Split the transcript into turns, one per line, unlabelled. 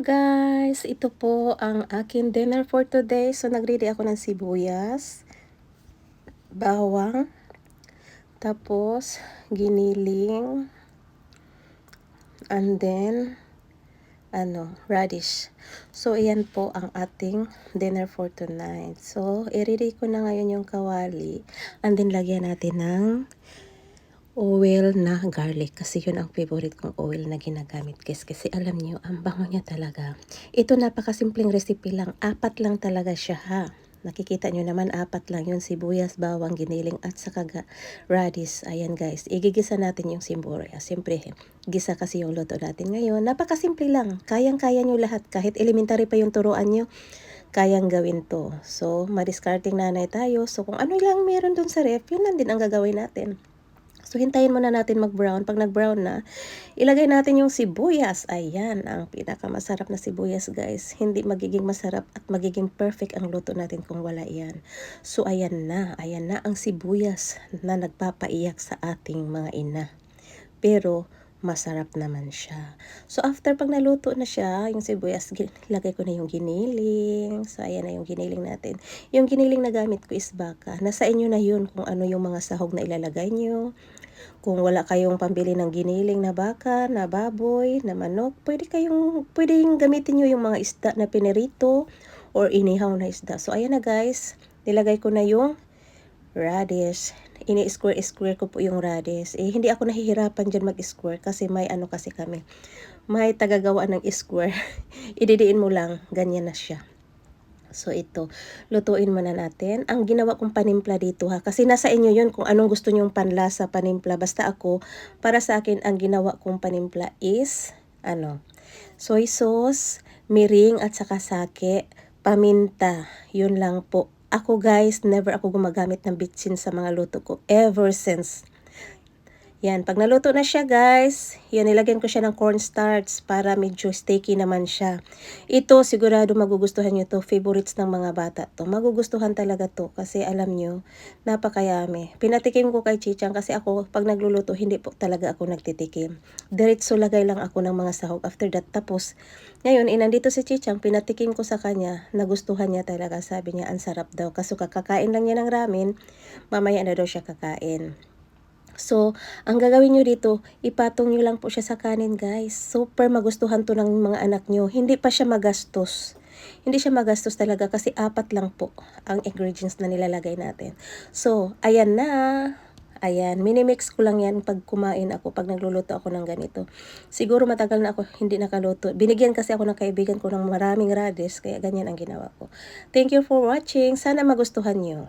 Guys, ito po ang akin dinner for today. So, nagready ako ng sibuyas, bawang, tapos giniling, and then, radish. So, ayan po ang ating dinner for tonight. So, i-ready ko na ngayon yung kawali, and then lagyan natin ng oil na garlic kasi yun ang favorite kong oil na ginagamit guys, kasi alam niyo ang bango niya talaga. Ito napakasimpleng recipe lang, 4 lang talaga siya ha. Nakikita nyo naman 4 lang yun, sibuyas, bawang, giniling at saka radish. Ayan guys, igigisa natin yung sibuyas. Siyempre, gisa kasi yung luto natin ngayon. Napakasimple lang, kayang-kaya nyo lahat. Kahit elementary pa yung turuan nyo, kayang gawin to. So, madiscarding nanay tayo. So, kung ano lang meron dun sa ref, yun lang din ang gagawin natin. So, hintayin muna natin mag-brown. Pag nag-brown na, ilagay natin yung sibuyas. Ayan, ang pinakamasarap na sibuyas, guys. Hindi magiging masarap at magiging perfect ang luto natin kung wala yan. So, ayan na ang sibuyas na nagpapaiyak sa ating mga ina. Pero, masarap naman siya. So, after pag naluto na siya, yung sibuyas, lagay ko na yung giniling. So, ayan na yung giniling natin. Yung giniling na gamit ko is baka. Nasa inyo na yun kung ano yung mga sahog na ilalagay nyo. Kung wala kayong pambili ng giniling na baka, na baboy, na manok, pwedeng gamitin nyo yung mga isda na pinirito or inihaw na isda. So, ayan na guys. Nilagay ko na yung radish. Ini-square ko po yung radish. Hindi ako nahihirapan dyan mag-square kasi may kasi kami. May tagagawa ng square. Ididiin mo lang, ganyan na siya. So ito, lutuin muna natin. Ang ginawa kong panimpla dito ha, kasi nasa inyo yun kung anong gusto nyong panlasa panimpla. Basta ako, para sa akin, ang ginawa kong panimpla is, soy sauce, miring at saka sake, paminta. Yun lang po. Ako guys, never ako gumagamit ng bitsin sa mga luto ko. Ever since. Yan, pag naluto na siya guys, yan, nilagyan ko siya ng cornstarch para medyo sticky naman siya. Ito, sigurado magugustuhan nyo to. Favorites ng mga bata to. Magugustuhan talaga to kasi alam nyo, napakayami. Pinatikim ko kay Chichang kasi ako, pag nagluluto, hindi po talaga ako nagtitikim. Diretso lagay lang ako ng mga sahog. After that, tapos, ngayon, nandito si Chichang, pinatikim ko sa kanya, nagustuhan niya talaga. Sabi niya, ang sarap daw. Kaso kakakain lang niya ng ramen, mamaya na daw siya kakain. So, ang gagawin nyo dito, ipatong nyo lang po siya sa kanin guys. Super magustuhan to ng mga anak nyo. Hindi pa siya magastos. Hindi siya magastos talaga kasi 4 lang po ang ingredients na nilalagay natin. So, ayan na. Ayan, minimix ko lang yan pag kumain ako, pag nagluluto ako ng ganito. Siguro matagal na ako hindi nakaluto. Binigyan kasi ako ng kaibigan ko ng maraming radish, kaya ganyan ang ginawa ko. Thank you for watching. Sana magustuhan nyo.